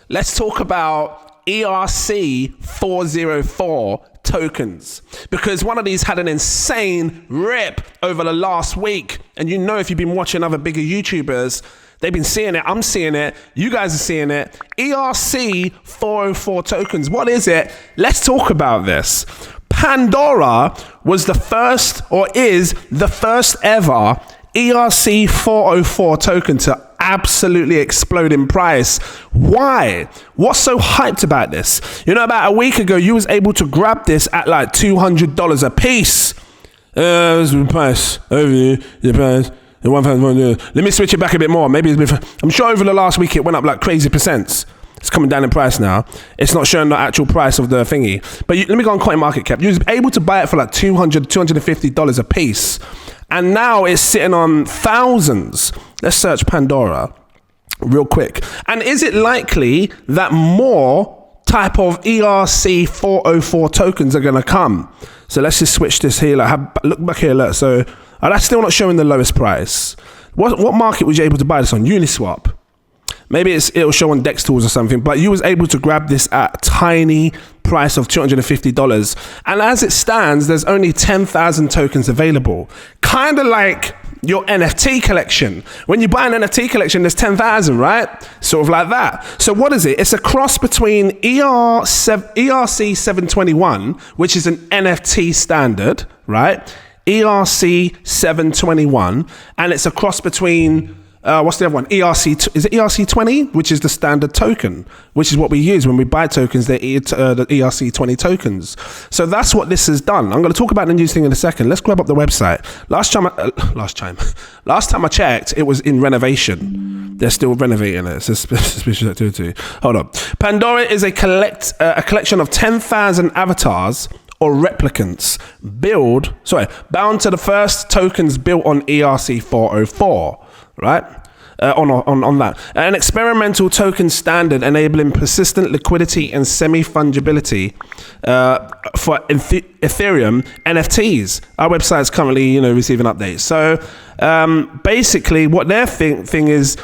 Let's talk about ERC404 tokens, because one of these had an insane rip over the last week. And you know, if you've been watching other bigger YouTubers, they've been seeing it. I'm seeing it. You guys are seeing it. ERC404 tokens. What is it? Let's talk about this. Pandora was the first, or is the first ever ERC404 token to absolutely explode in price. Why? What's so hyped about this? You know, about a week ago, you was able to grab this at like $200 a piece. Price over the price. Let me switch it back a bit more. Maybe I'm sure over the last week it went up like crazy percents. It's coming down in price now. It's not showing the actual price of the thingy. But let me go on CoinMarketCap. You was able to buy it for like $200, $250 a piece. And now it's sitting on thousands. Let's search Pandora real quick. And is it likely that more type of ERC404 tokens are going to come? So let's just switch this here. Look back here. Look. So that's still not showing the lowest price. What market was you able to buy this on? Uniswap. Maybe it'll show on Dex Tools or something, but you was able to grab this at a tiny price of $250. And as it stands, there's only 10,000 tokens available. Kind of like your NFT collection. When you buy an NFT collection, there's 10,000, right? Sort of like that. So what is it? It's a cross between ERC721, which is an NFT standard, right? ERC721, and it's a cross between what's the other one? Is it ERC20, which is the standard token, which is what we use when we buy tokens, the ERC20 tokens. So that's what this has done. I'm going to talk about the news thing in a second. Let's grab up the website. Last time I checked, it was in renovation. They're still renovating it. It's a suspicious activity. Hold on. Pandora is a collection of 10,000 avatars or replicants bound to the first tokens built on ERC404. Right? On that. An experimental token standard enabling persistent liquidity and semi-fungibility for Ethereum NFTs. Our website is currently, receiving updates. So basically what their thing is,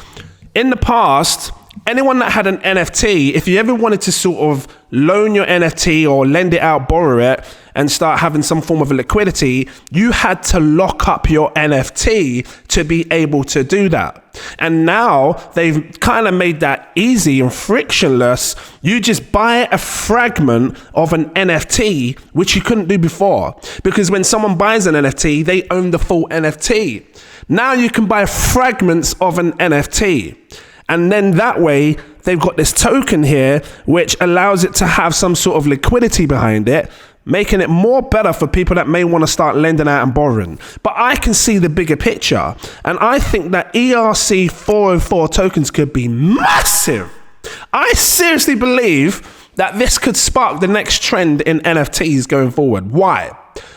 in the past, anyone that had an NFT, if you ever wanted to sort of loan your NFT or lend it out, borrow it, and start having some form of a liquidity, you had to lock up your NFT to be able to do that. And now they've kind of made that easy and frictionless. You just buy a fragment of an NFT, which you couldn't do before. Because when someone buys an NFT, they own the full NFT. Now you can buy fragments of an NFT. And then that way, they've got this token here, which allows it to have some sort of liquidity behind it, making it more better for people that may want to start lending out and borrowing. But I can see the bigger picture. And I think that ERC404 tokens could be massive. I seriously believe that this could spark the next trend in NFTs going forward. Why?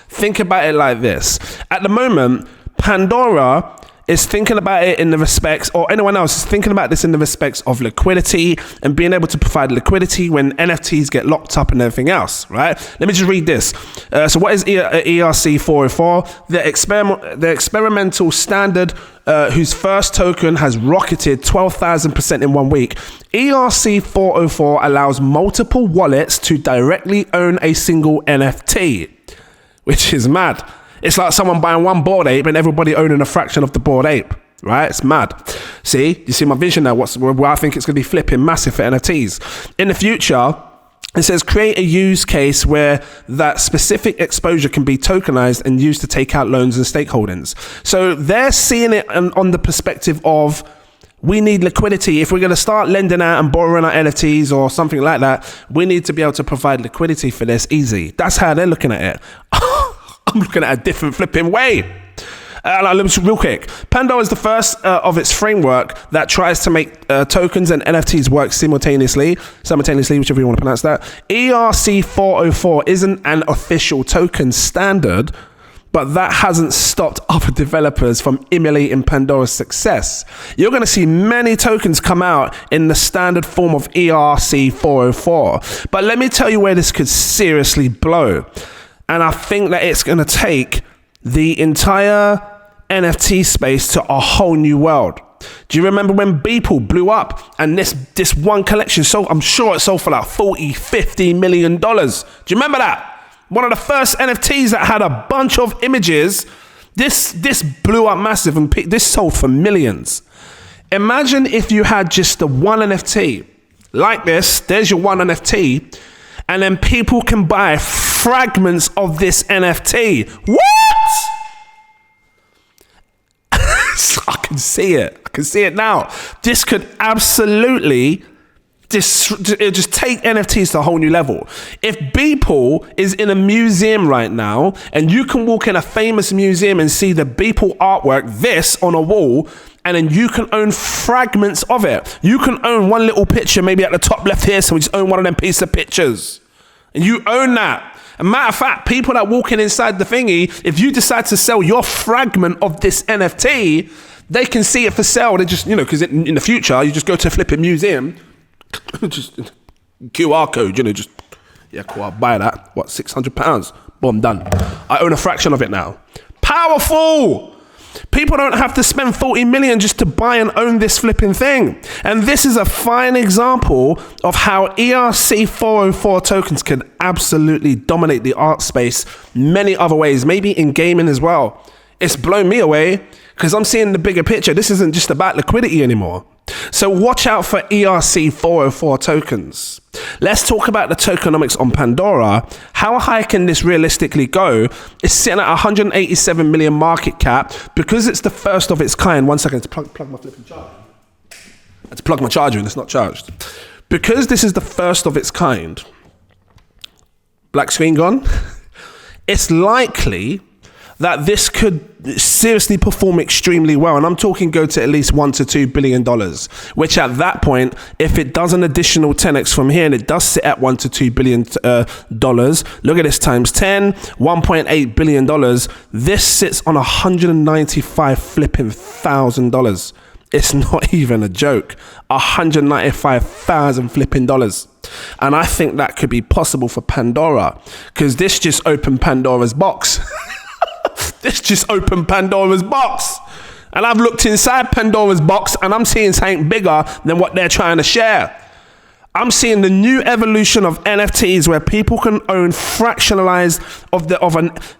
Think about it like this. At the moment, Pandora is thinking about it in the respects, or anyone else is thinking about this in the respects of liquidity and being able to provide liquidity when NFTs get locked up and everything else, right? Let me just read this. So what is ERC404? The experimental standard whose first token has rocketed 12,000% in 1 week. ERC404 allows multiple wallets to directly own a single NFT, which is mad. It's like someone buying one Bored Ape and everybody owning a fraction of the Bored Ape, right? It's mad. See, you see my vision now, where I think it's going to be flipping massive for NFTs. In the future, it says create a use case where that specific exposure can be tokenized and used to take out loans and stakeholdings. So they're seeing it on the perspective of, we need liquidity. If we're going to start lending out and borrowing our NFTs or something like that, we need to be able to provide liquidity for this easy. That's how they're looking at it. I'm looking at a different flipping way. Real quick. Pandora is the first of its framework that tries to make tokens and NFTs work simultaneously, whichever you want to pronounce that. ERC404 isn't an official token standard, but that hasn't stopped other developers from emulating Pandora's success. You're going to see many tokens come out in the standard form of ERC404. But let me tell you where this could seriously blow. And I think that it's going to take the entire NFT space to a whole new world. Do you remember when Beeple blew up And this one collection sold, I'm sure it sold for like $40-50 million. Do you remember that? One of the first NFTs that had a bunch of images. This blew up massive, and this sold for millions. Imagine if you had just the one NFT like this. There's your one NFT, and then people can buy fragments of this NFT. What? I can see it. I can see it now. This could absolutely just take NFTs to a whole new level. If Beeple is in a museum right now, and you can walk in a famous museum and see the Beeple artwork, this on a wall, and then you can own fragments of it. You can own one little picture, maybe at the top left here, so we just own one of them pieces of pictures. And you own that. A matter of fact, people that walk in inside the thingy, if you decide to sell your fragment of this NFT, they can see it for sale. They just, because in the future, you just go to a flipping museum, just QR code, just, yeah, cool, I'll buy that. What, £600? Boom, done. I own a fraction of it now. Powerful! People don't have to spend 40 million just to buy and own this flipping thing. And this is a fine example of how ERC404 tokens can absolutely dominate the art space many other ways, maybe in gaming as well. It's blown me away because I'm seeing the bigger picture. This isn't just about liquidity anymore. So watch out for ERC404 tokens. Let's talk about the tokenomics on Pandora. How high can this realistically go? It's sitting at 187 million market cap because it's the first of its kind. 1 second to plug my flipping charger. I had to plug my charger in, it's not charged. Because this is the first of its kind. Black screen gone. It's likely that this could seriously perform extremely well. And I'm talking go to at least $1 to $2 billion, which at that point, if it does an additional 10x from here and it does sit at $1 to $2 billion, look at this times 10, $1.8 billion. This sits on $195 flipping $1,000. It's not even a joke. $195,000 flipping dollars. And I think that could be possible for Pandora because this just opened Pandora's box. This just opened Pandora's box. And I've looked inside Pandora's box and I'm seeing something bigger than what they're trying to share. I'm seeing the new evolution of NFTs where people can own fractionalized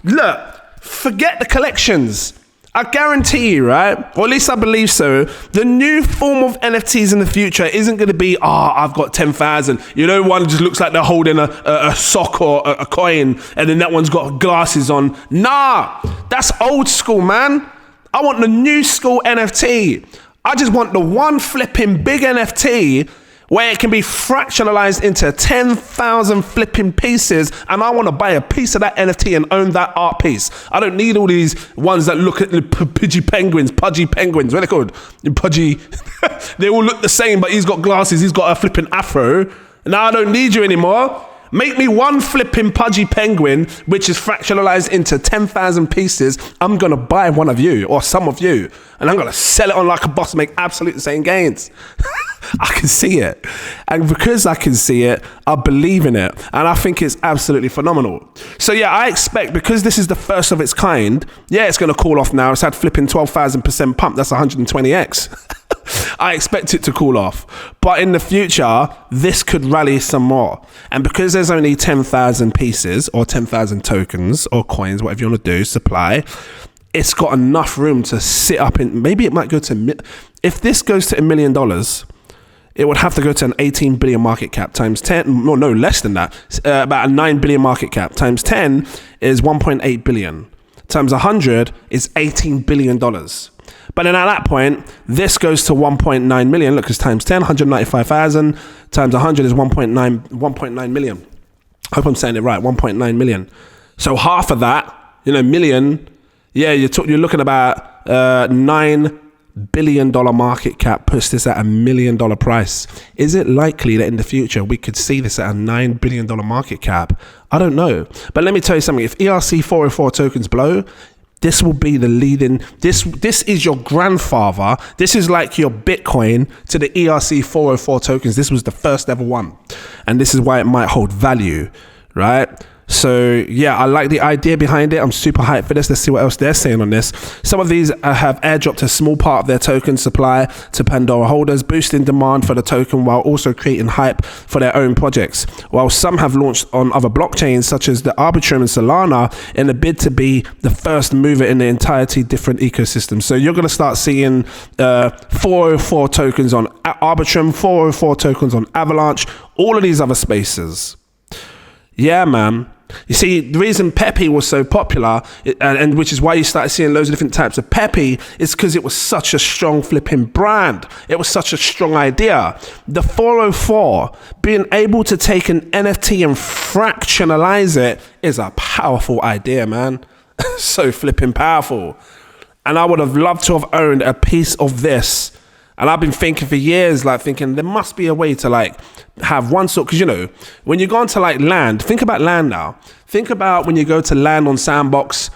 look, forget the collections. I guarantee you, right? Or at least I believe so. The new form of NFTs in the future isn't going to be, I've got 10,000. One just looks like they're holding a sock or a coin, and then that one's got glasses on. Nah, that's old school, man. I want the new school NFT. I just want the one flipping big NFT where it can be fractionalized into 10,000 flipping pieces, and I want to buy a piece of that NFT and own that art piece. I don't need all these ones that look at the pudgy penguins, what are they called? Pudgy, they all look the same, but he's got glasses, he's got a flipping afro. Now I don't need you anymore. Make me one flipping pudgy penguin, which is fractionalized into 10,000 pieces. I'm going to buy one of you or some of you, and I'm going to sell it on like a boss, make absolute same gains. I can see it. And because I can see it, I believe in it. And I think it's absolutely phenomenal. So yeah, I expect, because this is the first of its kind, yeah, it's going to cool off now. It's had flipping 12,000% pump. That's 120x. I expect it to cool off. But in the future, this could rally some more. And because there's only 10,000 pieces or 10,000 tokens or coins, whatever you want to do, supply, it's got enough room to sit up in, maybe it might go to, if this goes to $1 million, it would have to go to an 18 billion market cap times 10, no, less than that, about a 9 billion market cap times 10 is 1.8 billion. Times 100 is $18 billion. But then at that point, this goes to 1.9 million. Look, it's times 10, 195,000 times 100 is 1.9 million. I hope I'm saying it right, 1.9 million. So half of that, million, yeah, you're looking about $9 billion market cap puts this at $1 million price. Is it likely that in the future we could see this at a $9 billion market cap? I don't know. But let me tell you something. If ERC404 tokens blow, this will be the leading, this is your grandfather. This is like your Bitcoin to the ERC404 tokens. This was the first ever one. And this is why it might hold value, right? So yeah, I like the idea behind it. I'm super hyped for this. Let's see what else they're saying on this. Some of these have airdropped a small part of their token supply to Pandora holders, boosting demand for the token while also creating hype for their own projects. While some have launched on other blockchains such as the Arbitrum and Solana in a bid to be the first mover in the entirety different ecosystem. So you're going to start seeing 404 tokens on Arbitrum, 404 tokens on Avalanche, all of these other spaces. Yeah, man. You see, the reason Pepe was so popular, and which is why you started seeing loads of different types of Pepe, is because it was such a strong flipping brand. It was such a strong idea. The 404, being able to take an NFT and fractionalize it is a powerful idea, man. So flipping powerful. And I would have loved to have owned a piece of this. And I've been thinking for years, like thinking there must be a way to like have one sort, because you know, when you go onto like land, think about land now. Think about when you go to land on Sandbox.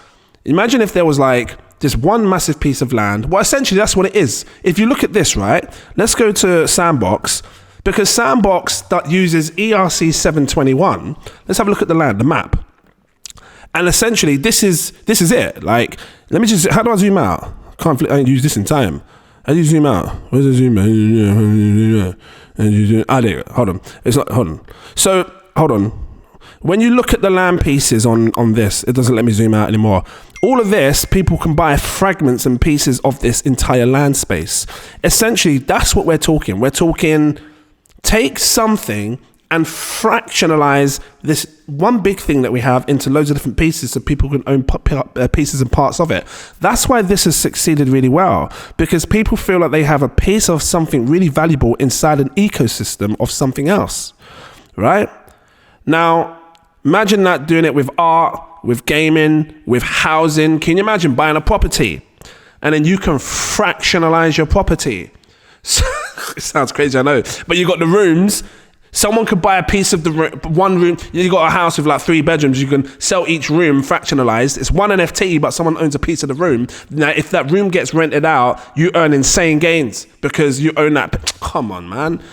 Imagine if there was like just one massive piece of land. Well, essentially that's what it is. If you look at this, right? Let's go to Sandbox, because Sandbox that uses ERC404. Let's have a look at the land, the map. And essentially this is it. Like, let me just, how do I zoom out? I use this in time. How do you zoom out? Where's the zoom out? There you go. Hold on. It's not, hold on. So, hold on. When you look at the land pieces on this, it doesn't let me zoom out anymore. All of this, people can buy fragments and pieces of this entire land space. Essentially, that's what we're talking. We're talking, take something and fractionalize this one big thing that we have into loads of different pieces so people can own pieces and parts of it. That's why this has succeeded really well, because people feel like they have a piece of something really valuable inside an ecosystem of something else, right? Now, imagine that doing it with art, with gaming, with housing. Can you imagine buying a property and then you can fractionalize your property? It sounds crazy, I know, but you got the rooms. Someone could buy a piece of the one room. You got a house with like 3 bedrooms. You can sell each room fractionalized. It's one NFT, but someone owns a piece of the room. Now, if that room gets rented out, you earn insane gains because you own that. Come on, man.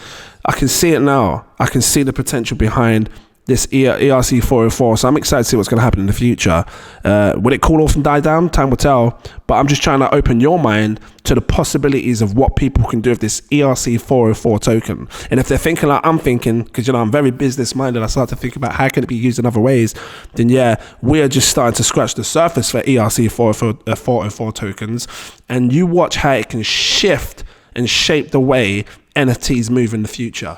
I can see it now. I can see the potential behind this ERC404. So I'm excited to see what's going to happen in the future. Will it cool off and die down? Time will tell. But I'm just trying to open your mind to the possibilities of what people can do with this ERC404 token. And if they're thinking like I'm thinking, because you know I'm very business minded, I start to think about how can it be used in other ways, then yeah, we are just starting to scratch the surface for ERC404 tokens. And you watch how it can shift and shape the way NFTs move in the future.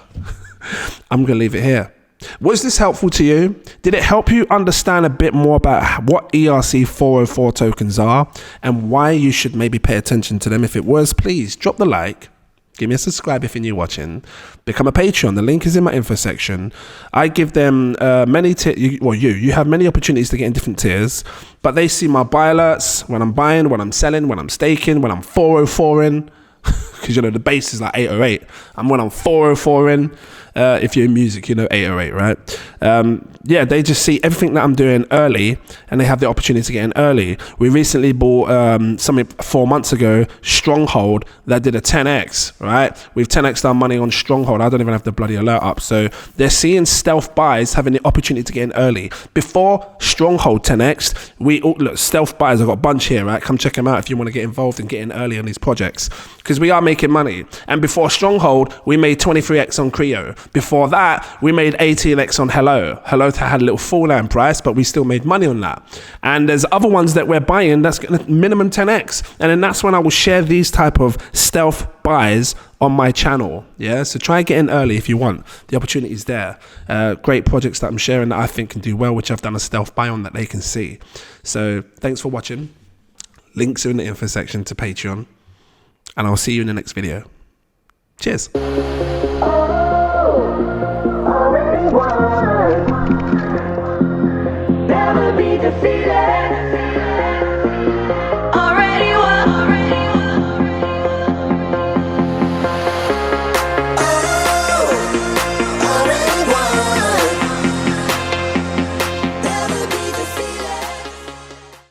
I'm going to leave it here. Was this helpful to you? Did it help you understand a bit more about what ERC404 tokens are and why you should maybe pay attention to them? If it was, please drop the like, give me a subscribe if you're new watching, become a Patreon. The link is in my info section. I give them you have many opportunities to get in different tiers, but they see my buy alerts when I'm buying, when I'm selling, when I'm staking, when I'm 404ing, because you know the base is like 808, and when I'm 404ing, if you're in music, you know 808, right? Yeah, they just see everything that I'm doing early, and they have the opportunity to get in early. We recently bought something 4 months ago, Stronghold, that did a 10x, right? We've 10x'd our money on Stronghold. I don't even have the bloody alert up. So they're seeing stealth buys having the opportunity to get in early. Before Stronghold 10x, look, stealth buys, I've got a bunch here, right? Come check them out if you want to get involved and get in early on these projects, because we are making money. And before Stronghold, we made 23x on Creo. Before that, we made 18x on Hello. Hello had a little fall down price, but we still made money on that. And there's other ones that we're buying that's going to minimum 10x. And then that's when I will share these type of stealth buys on my channel. Yeah, so try and get in early if you want. The opportunity is there. Great projects that I'm sharing that I think can do well, which I've done a stealth buy on that they can see. So thanks for watching. Links are in the info section to Patreon. And I'll see you in the next video. Cheers. Never be defeated.